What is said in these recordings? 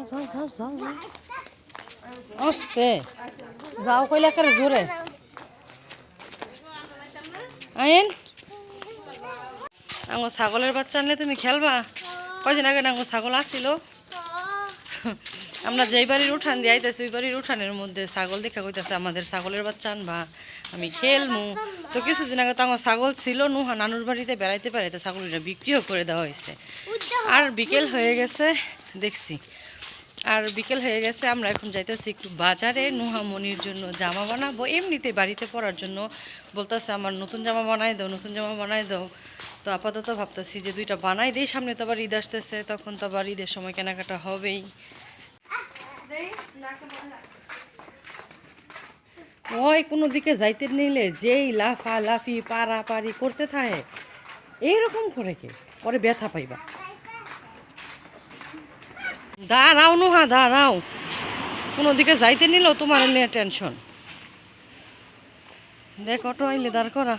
যাও যাও যাও যাও আস্তে যাও কইলে করে জোরে আইন আমার ছাগলের বাচ্চা আনলে তুমি খেলবা কয়দিন আগে আমার ছাগল আসছিল আমরা যেই বাড়ির উঠান দিয়ে আইতেছি ওই বাড়ির উঠানের মধ্যে ছাগল দেখা কইতেছে আমাদের ছাগলের বাচ্চা আনবা আমি খেলমু তো কিছুদিন আগে তো আমার ছাগল ছিল নুহা নানুর বাড়িতে বেড়াইতে বেড়াইতে ছাগলটা বিক্রিও করে দেওয়া হয়েছে আর বিকেল হয়ে গেছে দেখছি আর বিকেল হয়ে গেছে আমরা এখন যাইতেছি একটু বাজারে নুহা মনির জন্য জামা বানাবো এমনিতে বাড়িতে পরার জন্য বলতেছে আমার নতুন জামা বানাই দাও নতুন জামা বানাই দাও তো আপাতত ভাবতেছি যে দুইটা বানাই দিই সামনে তো আবার ঈদ আসতেছে তখন তো আবার ঈদের সময় কেনাকাটা হবেই ওই কোনো দিকে যাইতে নিলে যেই লাফা লাফি পারাপারি করতে থাকে এইরকম করে কে পরে ব্যথা পাইবা দাঁড়াও নুহা দাঁড়াও কোনো দিকে যাইতে নিলেও তোমার নিয়ে টেনশন দেখ অটো আইলে দাঁড় করা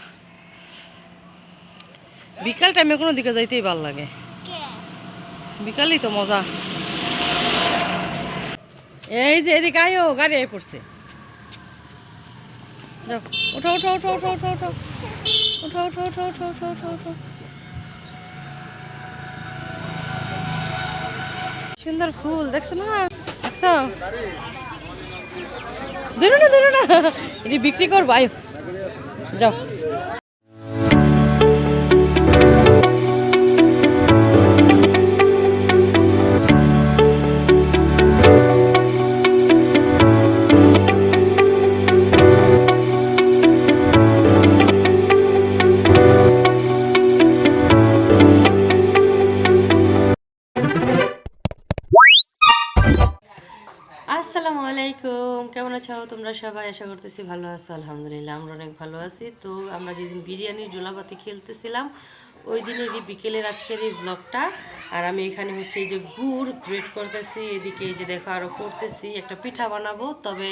বিকাল টাইমে কোনো দিকে যাইতেই ভাল লাগে বিকালই তো মজা এই যে এদিকে আয়ো গাড়ি আই পড়ছে যাও ওঠো ওঠো ওঠো ওঠো ওঠো ওঠো ওঠো ওঠো ওঠো ওঠো ওঠো ওঠো ওঠো সুন্দর ফুল দেখছো না দেখছো ধরো না এটি বিক্রি করবো আয়ো যাও আসসালামু আলাইকুম কেমন আছো তোমরা সবাই আশা করতেছি ভালো আছো আলহামদুলিল্লাহ আমরা অনেক ভালো আছি তো আমরা যেদিন বিরিয়ানির জোলাপাতি খেলতেছিলাম ওই দিনেরই বিকেলের আজকের এই ব্লগটা আর আমি এখানে হচ্ছে এই যে গুড় গ্রেট করতেছি এদিকে এই যে দেখো আরও করতেছি একটা পিঠা বানাবো তবে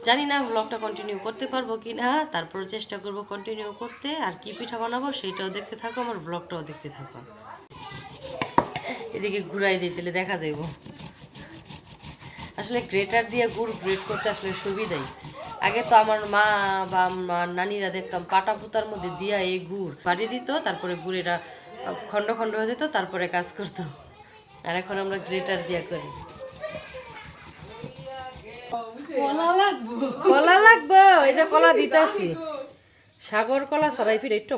জানি না ব্লগটা কন্টিনিউ করতে পারবো কি না তারপর চেষ্টা করব কন্টিনিউ করতে আর কি পিঠা বানাবো সেইটাও দেখতে থাকো আমার ব্লগটাও দেখতে থাকো এদিকে ঘুরাই দিতে দেখা যাইব আসলে গ্রেটার দিয়ে গুড় গ্রেট করতে আসলে সুবিধাই আগে তো আমার মা বা আমার নানিরা দেখতাম পাটা পুতার মধ্যে দিয়া এই গুড় বাড়ি দিত তারপরে গুড়েরা খণ্ড খণ্ড হয়ে যেত তারপরে কাজ করতো আর এখন আমরা গ্রেটার দিয়ে করি কলা লাগবো এই যে কলা দিতেছি সাগর কলা ছাড়াই ফিরে একটু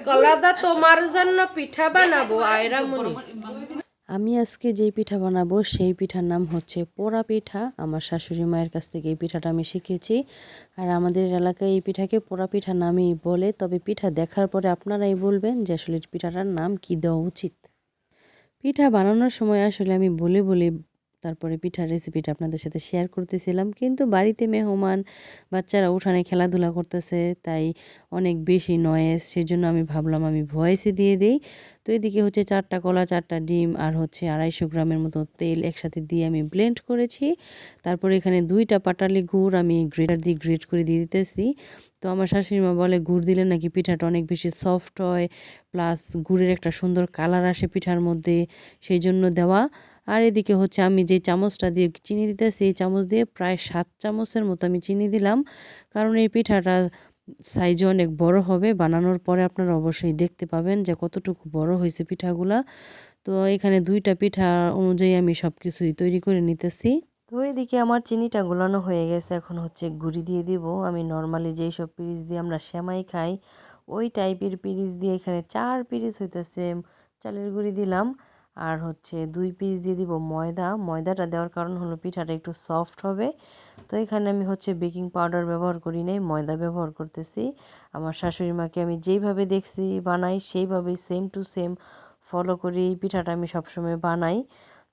কলাদা তোমার জন্য পিঠা বানাবো আয়রা মনি আমি আজকে যেই পিঠা বানাবো সেই পিঠার নাম হচ্ছে পোড়া পিঠা আমার শাশুড়ি মায়ের কাছ থেকে এই পিঠাটা আমি শিখেছি আর আমাদের এলাকায় এই পিঠাকে পোড়া পিঠা নামেই বলে তবে পিঠা দেখার পরে আপনারাই বলবেন যে আসলে পিঠাটার নাম কি দেওয়া উচিত পিঠা বানানোর সময় আসলে আমি বলে তারপরে পিঠার রেসিপিটা আপনাদের সাথে শেয়ার করতেছিলাম কিন্তু বাড়িতে মেহমান বাচ্চারা উঠানে খেলাধুলা করতেছে তাই অনেক বেশি নয়েজ সেজন্য আমি ভাবলাম আমি ভয়েসে দিয়ে দিই তো এদিকে হচ্ছে 4টা কলা 4টা ডিম আর হচ্ছে 250 গ্রামের মতো তেল একসাথে দিয়ে আমি ব্লেন্ড করেছি তারপরে এখানে 2টা পাটালি গুড় আমি গ্রেটার দিয়ে গ্রেট করে দিয়ে দিতেছি তো আমার শাশুড়ি মা বলে গুড় দিলে নাকি পিঠাটা অনেক বেশি সফট হয় প্লাস গুড়ের একটা সুন্দর কালার আসে পিঠার মধ্যে সেই জন্য দেওয়া আর এদিকে হচ্ছে আমি যে চামচটা দিয়ে চিনি দিতেছি এই চামচ দিয়ে প্রায় 7 চামচের মতো আমি চিনি দিলাম কারণ এই পিঠাটা সাইজে অনেক বড় হবে বানানোর পরে আপনারা অবশ্যই দেখতে পাবেন যে কতটুকু বড় হয়েছে পিঠাগুলা তো এখানে 2টা পিঠা অনুযায়ী আমি সব কিছুই তৈরি করে নিতেছি তো এদিকে আমার চিনিটা গোলানো হয়ে গেছে এখন হচ্ছে গুঁড়ি দিয়ে দিব আমি নর্মালি যেই সব পিরিচ দিয়ে আমরা সেমাই খাই ওই টাইপের পিরিচ দিয়ে এখানে 4 পিরিচ হইতেছে চালের গুঁড়ি দিলাম আর হচ্ছে 2 পিস দিয়ে দিব ময়দাটা দেওয়ার কারণ হলো পিঠাটা একটু সফট হবে তো এখানে আমি হচ্ছে বেকিং পাউডার ব্যবহার করি নাই ময়দা ব্যবহার করতেছি আমার শাশুড়ি মাকে আমি যেইভাবে দেখছি বানাই সেইভাবেই সেম টু সেম ফলো করি এই পিঠাটা আমি সবসময় বানাই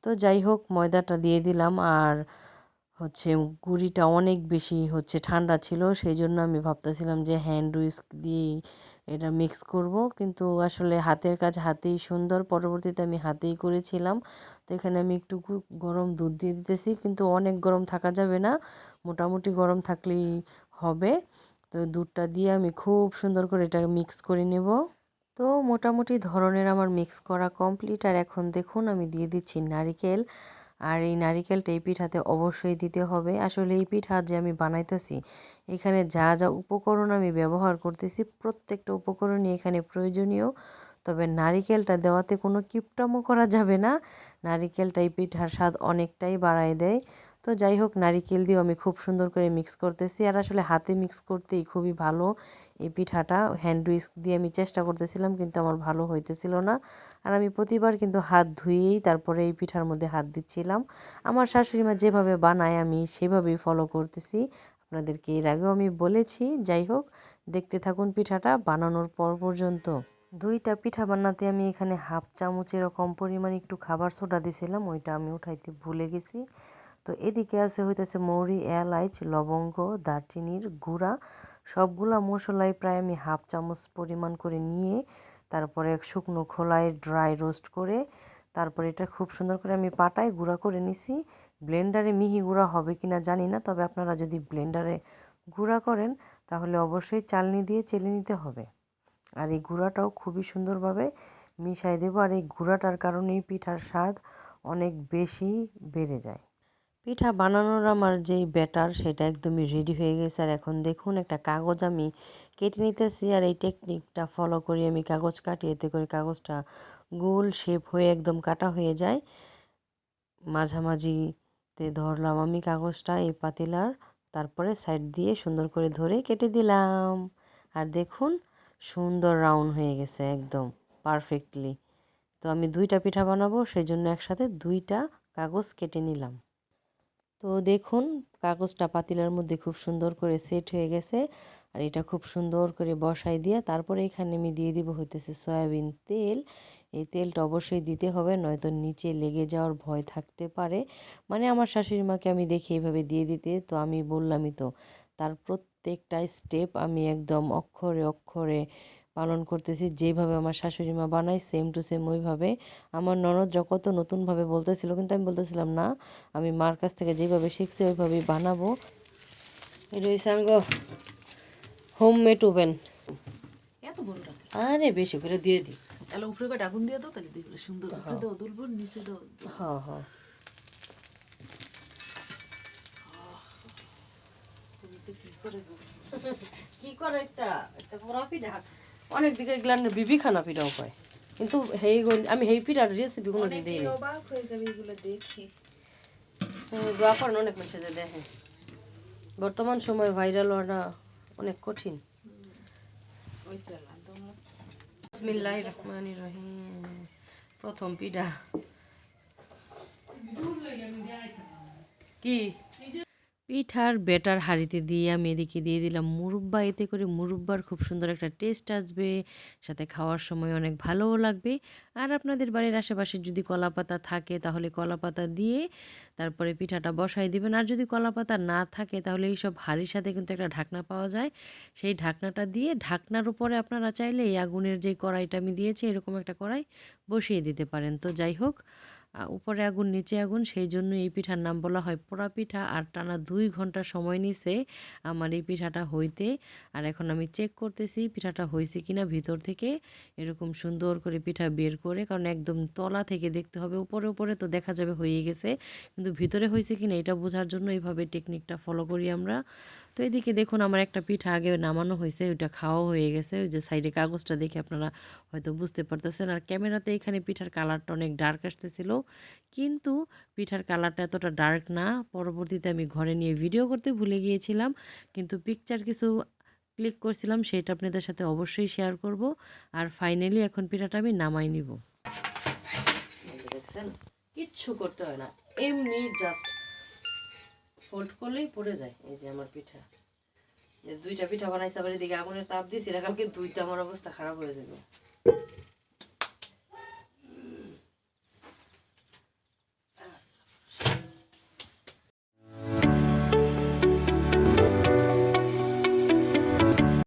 তো যাই হোক ময়দাটা দিয়ে দিলাম আর হচ্ছে গুঁড়িটা অনেক বেশি হচ্ছে ঠান্ডা ছিল সেই জন্য আমি ভাবতেছিলাম যে হ্যান্ড উইস্ক দিয়ে এটা মিক্স করব কিন্তু আসলে হাতের কাজ হাতেই সুন্দর পরবর্তীতে আমি হাতেই করেছিলাম তো এখানে আমি একটু গরম দুধ দিয়ে দিতেছি কিন্তু অনেক গরম থাকা যাবে না মোটামুটি গরম থাকলেই হবে তো দুধটা দিয়ে আমি খুব সুন্দর করে এটা মিক্স করে নেব তো মোটামুটি ধরনের আমার মিক্স করা কমপ্লিট। আর এখন দেখুন আমি দিয়ে দিচ্ছি নারিকেল। আর এই নারিকেলটা এই পিঠাতে অবশ্যই দিতে হবে। আসলে এই পিঠা যে আমি বানাইতেছি, এখানে যা যা উপকরণ আমি ব্যবহার করতেছি প্রত্যেকটা উপকরণই এখানে প্রয়োজনীয়। তবে নারিকেলটা দেওয়াতে কোনো কিপটামো করা যাবে না। নারিকেলটা এই পিঠার স্বাদ অনেকটাই বাড়ায় দেয়। তো যাই হোক, নারিকেল দিয়েও আমি খুব সুন্দর করে মিক্স করতেছি। আর আসলে হাতে মিক্স করতেই খুবই ভালো এই পিঠাটা। হ্যান্ড উইস্ক দিয়ে আমি চেষ্টা করতেছিলাম, কিন্তু আমার ভালো হইতেছিল না। আর আমি প্রতিবার কিন্তু হাত ধুয়েই তারপরে এই পিঠার মধ্যে হাত দিচ্ছিলাম। আমার শাশুড়ি মা যেভাবে বানায় আমি সেভাবেই ফলো করতেছি। আপনাদেরকে এর আগেও আমি বলেছি। যাই হোক, দেখতে থাকুন পিঠাটা বানানোর পর পর্যন্ত। 2টা পিঠা বানাতে আমি এখানে হাফ চামচ এরকম পরিমাণ একটু খাবার সোডা দিয়েছিলাম, ওইটা আমি উঠাইতে ভুলে গেছি। তো এদিকে আছে হইতেছে মৌরি, এলাচ, লবঙ্গ, দারচিনির গুঁড়া, সবগুলা মশলাই প্রায় আমি হাফ চামচ পরিমাণ করে নিয়ে তারপরে শুকনো খোলায় ড্রাই রোস্ট করে তারপরে এটা খুব সুন্দর করে আমি পাটায় গুঁড়া করে নিছি। ব্লেন্ডারে মিহি গুঁড়া হবে কিনা জানি না, তবে আপনারা যদি ব্লেন্ডারে গুঁড়া করেন তাহলে অবশ্যই চালনি দিয়ে চেলে নিতে হবে। আর এই গুঁড়াটাও খুবই সুন্দরভাবে মিশাই দেবো। আর এই গুঁড়াটার কারণেই পিঠার স্বাদ অনেক বেশি বেড়ে যায়। পিঠা বানানোর আমার যেই ব্যাটার সেটা একদমই রেডি হয়ে গেছে। আর এখন দেখুন একটা কাগজ আমি কেটে নিতেছি। আর এই টেকনিকটা ফলো করি আমি কাগজ কাটি, এতে করে কাগজটা গোল শেপ হয়ে একদম কাটা হয়ে যায়। মাঝামাঝিতে ধরলাম আমি কাগজটা এই পাতিলার, তারপরে সাইড দিয়ে সুন্দর করে ধরে কেটে দিলাম। আর দেখুন সুন্দর রাউন্ড হয়ে গেছে একদম পারফেক্টলি। তো আমি 2টা পিঠা বানাবো, সেই জন্য একসাথে 2টা কাগজ কেটে নিলাম। তো দেখুন কাগজটা পাতিলার মধ্যে খুব সুন্দর করে সেট হয়ে গেছে। আর এটা খুব সুন্দর করে বসাই দিয়ে তারপরে এখানে আমি দিয়ে দিব হইতেছে সয়াবিন তেল। এই তেলটা অবশ্যই দিতে হবে, নয়তো নিচে লেগে যাওয়ার ভয় থাকতে পারে। মানে আমার শাশুড়ি মাকে আমি দেখি এইভাবে দিয়ে দিতে, তো আমি বললামই তো, তার প্রত্যেকটা স্টেপ আমি একদম অক্ষরে অক্ষরে পালন করতেছি। যেভাবে আমার শাশুড়ি মা বানায় সেম টু সেম ওইভাবে। আমার ননদরা কত নতুনভাবে বলতেছিল, কিন্তু আমি বলতেছিলাম না, আমি মার কাছ থেকে যেভাবে শিখছি ওইভাবেই বানাবো। এটা হইছে আঙ্গো হোমমেড ওভেন। এত বড়টা আরে বেশি করে দিয়ে দিই। তাহলে উপরে করে আগুন দিয়ে দাও, তাহলে দেখবে সুন্দর। উপরে দাও দুলবো, নিচে দাও। হ্যাঁ হ্যাঁ, তুমি তো কি করে গো? কি করে একটা একটা বড় পিঠা অনেক দিকে গেলাম বিবি খানা পিঠাও পায়, কিন্তু হেই আমি হেই পিঠার রেসিপি কোনোদিন অনেকে দিইনি। অবাক হয়ে যাবে এগুলো দেখে। দোয়া করেন অনেক মানুষ যে দেখে। বর্তমান সময়ে ভাইরাল হওয়াটা অনেক কঠিন। ওই চালান তোমরা। বিসমিল্লাহির রহমানির রহিম। প্রথম পিঠা কি পিঠার ব্যাটার হাঁড়িতে দিয়ে আমি এদিকে দিয়ে দিলাম মুরব্বা। এতে করে মুরব্বার খুব সুন্দর একটা টেস্ট আসবে, সাথে খাওয়ার সময় অনেক ভালোও লাগবে। আর আপনাদের বাড়ির আশেপাশে যদি কলাপাতা থাকে তাহলে কলাপাতা দিয়ে তারপরে পিঠাটা বসাই দিবেন। আর যদি কলাপাতা না থাকে তাহলে এইসব হাঁড়ির সাথে কিন্তু একটা ঢাকনা পাওয়া যায়, সেই ঢাকনাটা দিয়ে ঢাকনার উপরে আপনারা চাইলে এই আগুনের যে কড়াইটা আমি দিয়েছি এরকম একটা কড়াই বসিয়ে দিতে পারেন। তো যাই হোক, উপরে আগুন নিচে আগুন, সেই জন্য এই পিঠার নাম বলা হয় পোড়া পিঠা। আর টানা 2 ঘন্টা সময় নিছে আমার এই পিঠাটা হইতে। আর এখন আমি চেক করতেছি পিঠাটা হয়েছে কিনা ভিতর থেকে এরকম সুন্দর করে পিঠা বের করে, কারণ একদম তলা থেকে দেখতে হবে, উপরে উপরে তো দেখা যাবে হয়ে গেছে, কিন্তু ভিতরে হয়েছে কিনা এটা বোঝার জন্য এইভাবে টেকনিকটা ফলো করি আমরা। তো এদিকে দেখুন আমার একটা পিঠা আগে নামানো হয়েছে, ওইটা খাওয়া হয়ে গেছে। ওই যে সাইডে কাগজটা দেখে আপনারা হয়তো বুঝতে পারতেছেন। আর ক্যামেরাতে এখানে পিঠার কালারটা অনেক ডার্ক আসতেছিল, কিন্তু পিঠার কালারটা এতটা ডার্ক না। পরবর্তীতে আমি ঘরে নিয়ে ভিডিও করতে ভুলে গিয়েছিলাম, কিন্তু পিকচার কিছু ক্লিক করছিলাম, সেটা আপনাদের সাথে অবশ্যই শেয়ার করব। আর ফাইনালি এখন পিঠাটা আমি নামাই নিব। দেখছেন, কিচ্ছু করতে হয় না, এমনি জাস্ট ফোল্ড করলেই পড়ে যায়। এই যে আমার পিঠা, 2টা পিঠা বানাইছে, আবার এদিকে আগুনের তাপ দিয়েছি, কালকে 2টা আমার অবস্থা খারাপ হয়ে যাবে।